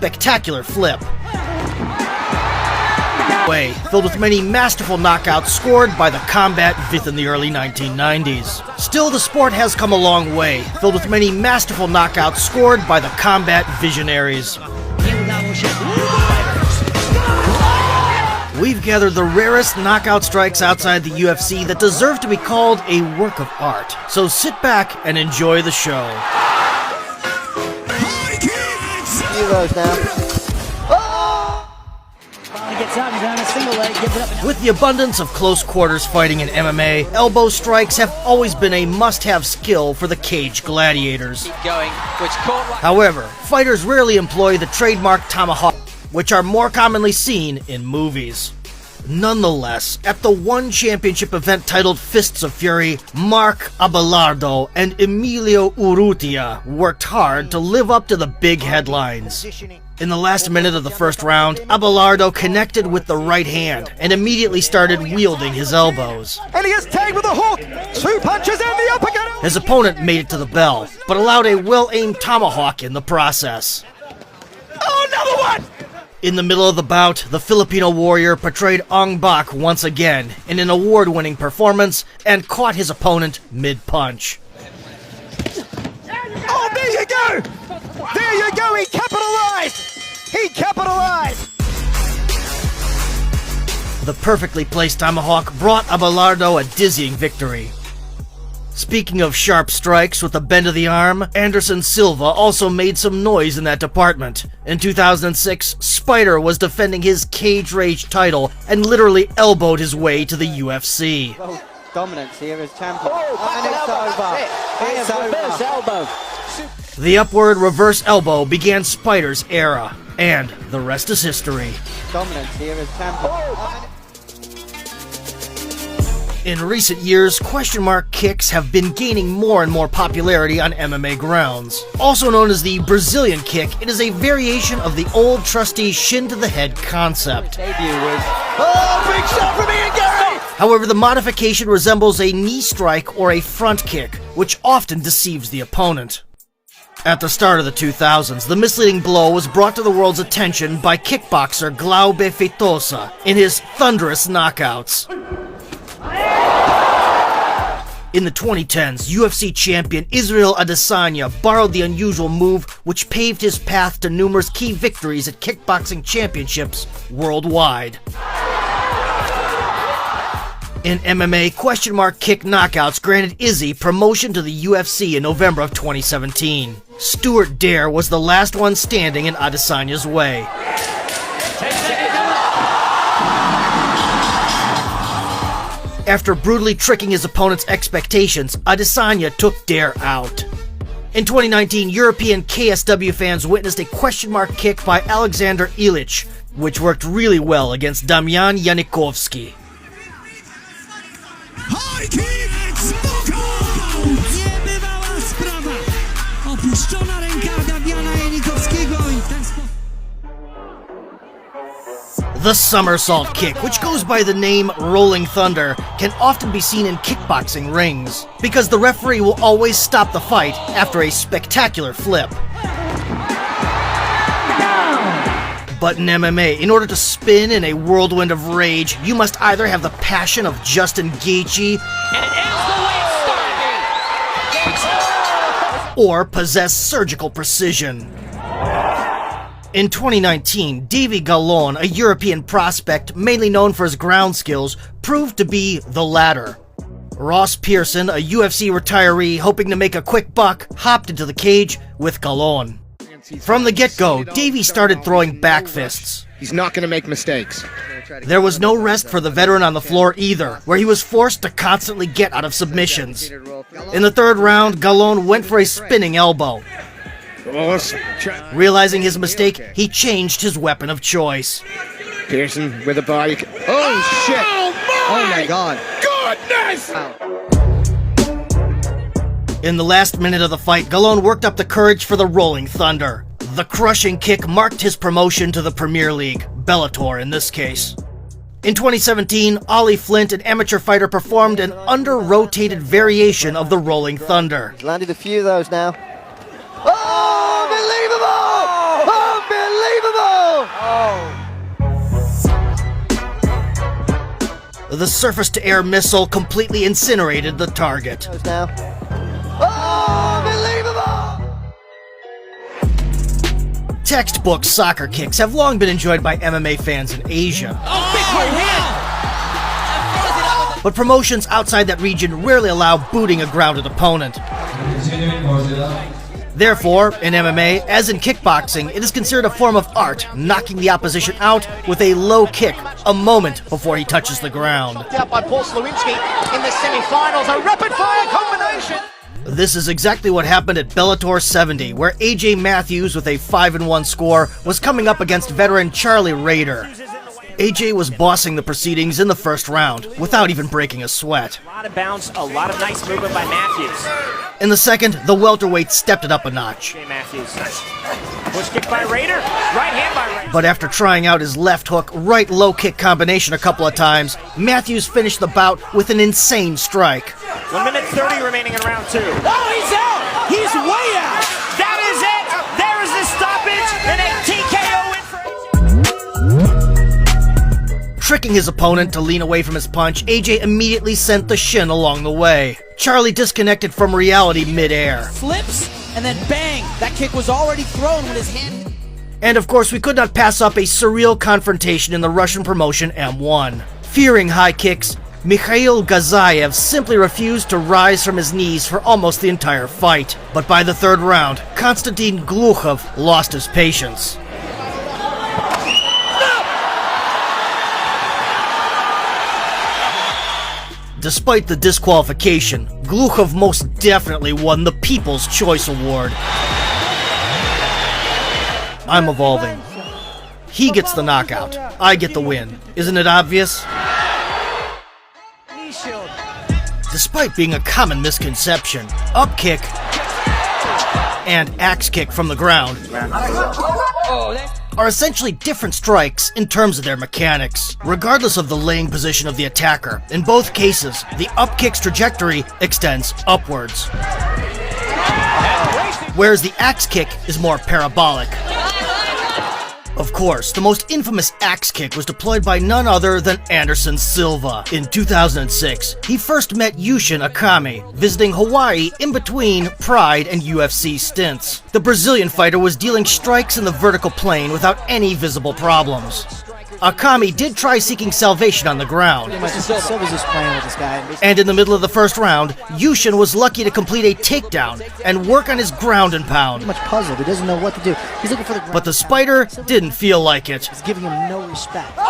spectacular flip. Filled with many masterful knockouts scored by the combat in the early 1990s. Still, the sport has come a long way, filled with many masterful knockouts scored by the combat visionaries. We've gathered the rarest knockout strikes outside the UFC that deserve to be called a work of art. So sit back and enjoy the show. With the abundance of close quarters fighting in MMA, elbow strikes have always been a must-have skill for the cage gladiators. However, fighters rarely employ the trademark tomahawk, which are more commonly seen in movies. Nonetheless, at the one championship event titled Fists of Fury, Mark Abelardo and Emilio Urrutia worked hard to live up to the big headlines. In the last minute of the first round, Abelardo connected with the right hand and immediately started wielding his elbows. And he is tagged with a hook! 2 punches and the uppercut! His opponent made it to the bell, but allowed a well-aimed tomahawk in the process. Oh, another one! In the middle of the bout, the Filipino warrior portrayed Ong Bak once again in an award-winning performance and caught his opponent mid-punch. Oh, there you go! There you go, he capitalized! He capitalized! The perfectly placed tomahawk brought Abelardo a dizzying victory. Speaking of sharp strikes with a bend of the arm, Anderson Silva also made some noise in that department. In 2006, Spider was defending his Cage Rage title and literally elbowed his way to the UFC. Dominance here as champion. And it's over. It's over. The upward reverse elbow began Spider's era, and the rest is history. Dominance here as champion. In recent years, question mark kicks have been gaining more and more popularity on MMA grounds. Also known as the Brazilian kick, it is a variation of the old trusty shin to the head concept. Oh, big shot from Ian Garry! However, the modification resembles a knee strike or a front kick, which often deceives the opponent. At the start of the 2000s, the misleading blow was brought to the world's attention by kickboxer Glaube Feitosa in his thunderous knockouts. In the 2010s, UFC champion Israel Adesanya borrowed the unusual move, which paved his path to numerous key victories at kickboxing championships worldwide. In MMA, question mark kick knockouts granted Izzy promotion to the UFC in November of 2017. Stuart Dare was the last one standing in Adesanya's way. After brutally tricking his opponent's expectations, Adesanya took Dare out. In 2019, European KSW fans witnessed a question mark kick by Alexander Ilic, which worked really well against Damian Janikowski. High kicks! Knockout! Niebywała sprawa! Opuszczona ręka Damiana Janikowskiego i w ten sposób... The somersault kick, which goes by the name Rolling Thunder, can often be seen in kickboxing rings, because the referee will always stop the fight after a spectacular flip. But in MMA, in order to spin in a whirlwind of rage, you must either have the passion of Justin Gaethje, And it ends the way it started! or possess surgical precision. In 2019, Davy Gallon, a European prospect mainly known for his ground skills, proved to be the latter. Ross Pearson, a UFC retiree hoping to make a quick buck, hopped into the cage with Gallon. From the get-go, Davy started throwing back fists. He's not going to make mistakes. There was no rest for the veteran on the floor either, where he was forced to constantly get out of submissions. In the third round, Gallon went for a spinning elbow. Realizing his mistake, he changed his weapon of choice. Pearson with a body. Oh, shit! Oh my god. Goodness! In the last minute of the fight, Gallon worked up the courage for the Rolling Thunder. The crushing kick marked his promotion to the Premier League, Bellator in this case. In 2017, Ollie Flint, an amateur fighter, performed an under-rotated variation of the Rolling Thunder. He's landed a few of those now. Oh, unbelievable! The surface-to-air missile completely incinerated the target. Now. Oh, unbelievable! Textbook soccer kicks have long been enjoyed by MMA fans in Asia. But promotions outside that region rarely allow booting a grounded opponent. Therefore, in MMA, as in kickboxing, it is considered a form of art, knocking the opposition out with a low kick a moment before he touches the ground. Out by Paul Slewinski in the semi-finals, a rapid-fire combination. This is exactly what happened at Bellator 70, where AJ Matthews, with a 5-1 score, was coming up against veteran Charlie Rader. AJ was bossing the proceedings in the first round, without even breaking a sweat. A lot of bounce, a lot of nice movement by Matthews. In the second, the welterweight stepped it up a notch. Matthews. Push kick by Rader, right hand by Rader. But after trying out his left hook, right low kick combination a couple of times, Matthews finished the bout with an insane strike. 1 minute 30 remaining in round 2. Oh, he's out! He's way out! That is it! There is the stoppage and a TKO win for Tricking his opponent to lean away from his punch, AJ immediately sent the shin along the way. Charlie disconnected from reality mid-air. Flips, and then bang! That kick was already thrown with his hand. And of course, we could not pass up a surreal confrontation in the Russian promotion M1. Fearing high kicks, Mikhail Gazayev simply refused to rise from his knees for almost the entire fight. But by the third round, Konstantin Glukhov lost his patience. Despite the disqualification, Glukhov most definitely won the People's Choice Award. I'm evolving. He gets the knockout. I get the win. Isn't it obvious? Despite being a common misconception, up kick and axe kick from the ground are essentially different strikes in terms of their mechanics. Regardless of the laying position of the attacker, in both cases, the up kick's trajectory extends upwards, whereas the axe kick is more parabolic. Of course, the most infamous axe kick was deployed by none other than Anderson Silva. In 2006, he first met Yushin Akami, visiting Hawaii in between Pride and UFC stints. The Brazilian fighter was dealing strikes in the vertical plane without any visible problems. Akami did try seeking salvation on the ground, Silva's just playing with this guy. and in the middle of the first round, Yushin was lucky to complete a takedown and work on his ground and pound. Much puzzled. He doesn't know what to do. He's looking for the ground. But the Spider didn't feel like it. He's giving him no respect. From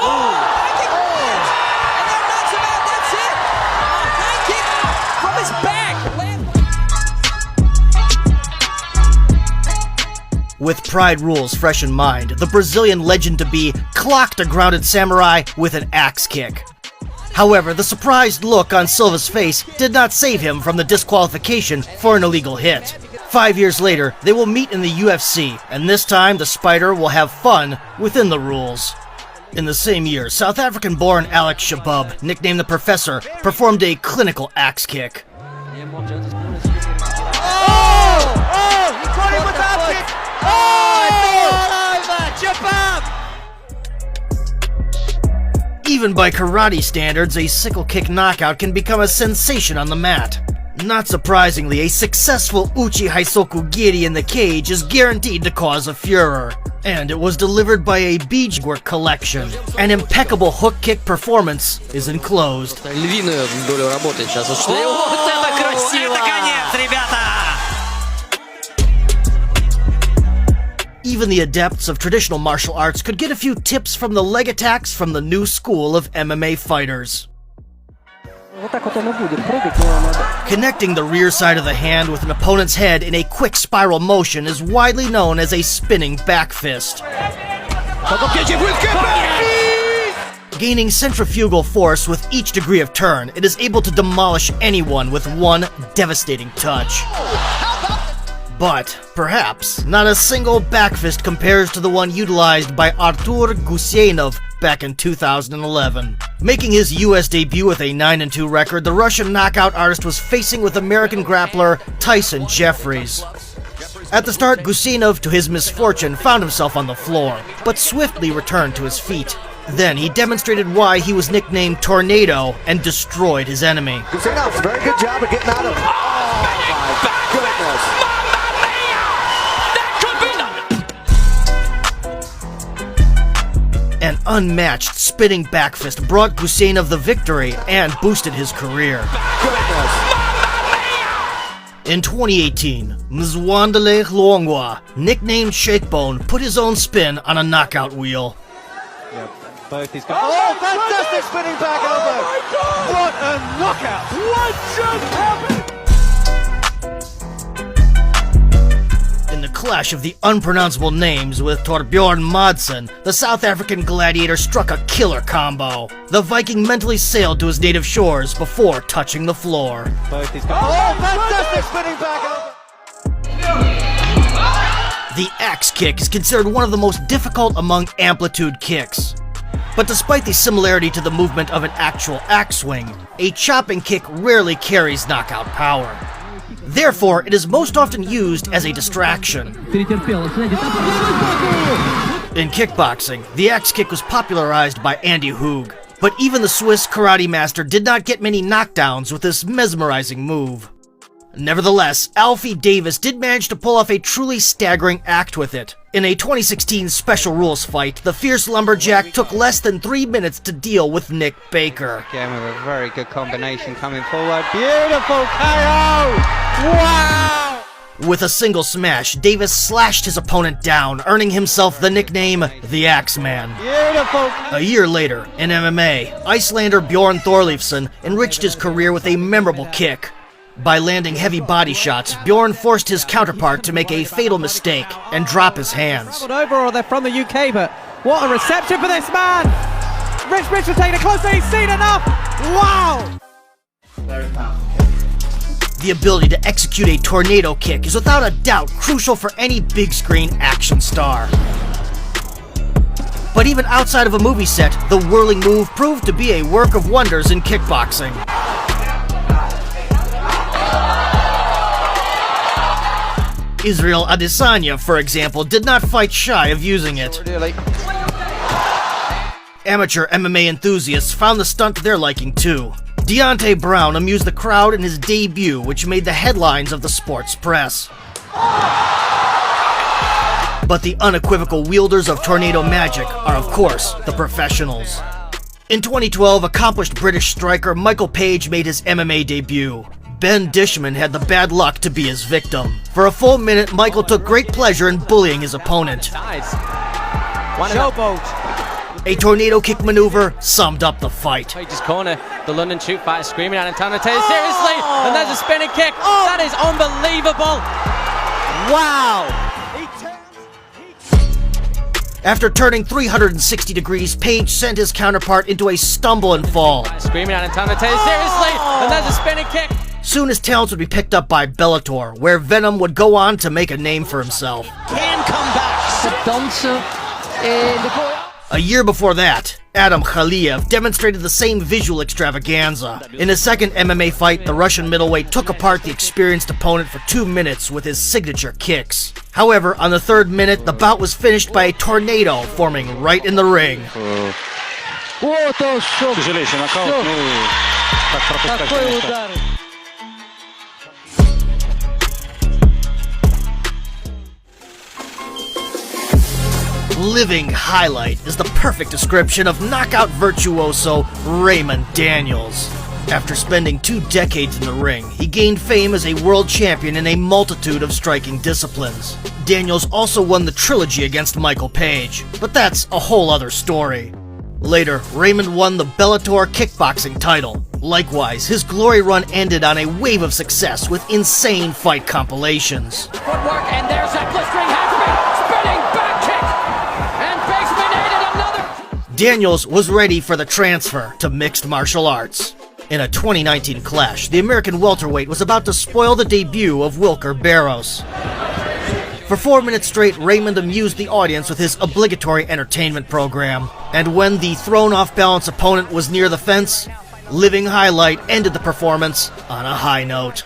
his back! With Pride rules fresh in mind, the Brazilian legend-to-be clocked a grounded samurai with an axe kick. However, the surprised look on Silva's face did not save him from the disqualification for an illegal hit. 5 years later, they will meet in the UFC, and this time the Spider will have fun within the rules. In the same year, South African-born Alex Shabub, nicknamed the Professor, performed a clinical axe kick. Even by karate standards, a sickle kick knockout can become a sensation on the mat. Not surprisingly, a successful Uchi Haisoku Giri in the cage is guaranteed to cause a furor. And it was delivered by a Beachwork collection. An impeccable hook kick performance is enclosed. Львиную долю работы сейчас. Вот это красиво! Это конец, ребята! Even the adepts of traditional martial arts could get a few tips from the leg attacks from the new school of MMA fighters. Connecting the rear side of the hand with an opponent's head in a quick spiral motion is widely known as a spinning back fist. Gaining centrifugal force with each degree of turn, it is able to demolish anyone with one devastating touch. But, perhaps, not a single back fist compares to the one utilized by Artur Guseinov back in 2011. Making his US debut with a 9-2 record, the Russian knockout artist was facing with American grappler Tyson Jeffries. At the start, Gusinov, to his misfortune, found himself on the floor, but swiftly returned to his feet. Then he demonstrated why he was nicknamed Tornado and destroyed his enemy. Gusinov, very good job of getting out of it. An unmatched spinning backfist brought Gusinov the victory and boosted his career. In 2018, Mzwandile Luongwa, nicknamed Shakebone, put his own spin on a knockout wheel. Both these guys. Oh, fantastic spinning back elbow! What a knockout! What just happened? In the clash of the unpronounceable names with Torbjorn Madsen, the South African gladiator struck a killer combo. The Viking mentally sailed to his native shores before touching the floor. Both these guys. Oh, fantastic spinning back elbow! The axe kick is considered one of the most difficult among amplitude kicks. But despite the similarity to the movement of an actual axe swing, a chopping kick rarely carries knockout power. Therefore, it is most often used as a distraction. In kickboxing, the axe kick was popularized by Andy Hoog, but even the Swiss karate master did not get many knockdowns with this mesmerizing move. Nevertheless, Alfie Davis did manage to pull off a truly staggering act with it. In a 2016 Special Rules fight, the fierce lumberjack took less than 3 minutes to deal with Nick Baker. Again with a very good combination coming forward. Beautiful KO! Wow! With a single smash, Davis slashed his opponent down, earning himself the nickname The Axeman. Beautiful! A year later, in MMA, Icelander Bjorn Thorleifsson enriched his career with a memorable kick. By landing heavy body shots, Bjorn forced his counterpart to make a fatal mistake and drop his hands. Over, or they're from the UK, but what a reception for this man! Rich Mitchell taking it closer, he's seen enough! Wow! The ability to execute a tornado kick is without a doubt crucial for any big screen action star. But even outside of a movie set, the whirling move proved to be a work of wonders in kickboxing. Israel Adesanya, for example, did not fight shy of using it. Amateur MMA enthusiasts found the stunt to their liking too. Deontay Brown amused the crowd in his debut, which made the headlines of the sports press. But the unequivocal wielders of tornado magic are, of course, the professionals. In 2012, accomplished British striker Michael Page made his MMA debut. Ben Dishman had the bad luck to be his victim. For a full minute, Michael took great pleasure in bullying his opponent. Showboat. A tornado kick maneuver summed up the fight. Page's corner, the London shoot fighter screaming at him, telling him to take it seriously, and there's a spinning kick. That is unbelievable. Wow! After turning 360 degrees, Page sent his counterpart into a stumble and fall. Screaming at him, telling him to take it seriously, and there's a spinning kick. Soon his talents would be picked up by Bellator, where Venom would go on to make a name for himself. Can come back! A year before that, Adam Khaliev demonstrated the same visual extravaganza. In his second MMA fight, the Russian middleweight took apart the experienced opponent for 2 minutes with his signature kicks. However, on the third minute, the bout was finished by a tornado forming right in the ring. Living highlight is the perfect description of knockout virtuoso Raymond Daniels. After spending 2 decades in the ring, he gained fame as a world champion in a multitude of striking disciplines. Daniels also won the trilogy against Michael Page, but that's a whole other story. Later, Raymond won the Bellator kickboxing title. Likewise, his glory run ended on a wave of success with insane fight compilations. Footwork, and there's that blistering handspring, spinning back kick, and Baseman aided another. Daniels was ready for the transfer to mixed martial arts. In a 2019 clash, the American welterweight was about to spoil the debut of Wilker Barros. For 4 minutes straight, Raymond amused the audience with his obligatory entertainment program. And when the thrown off balance opponent was near the fence, Living Highlight ended the performance on a high note.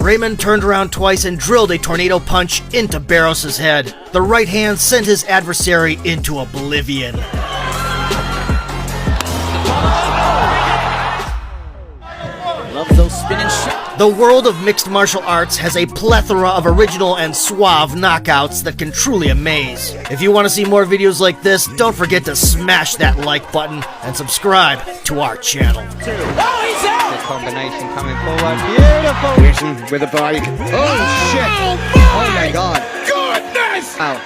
Raymond turned around twice and drilled a tornado punch into Barros' head. The right hand sent his adversary into oblivion. Love those spinning shots. The world of mixed martial arts has a plethora of original and suave knockouts that can truly amaze. If you want to see more videos like this, don't forget to smash that like button and subscribe to our channel. Oh, he's out! The combination coming forward. Beautiful. Pearson with a body. Oh shit! Oh my god! Goodness! Ow.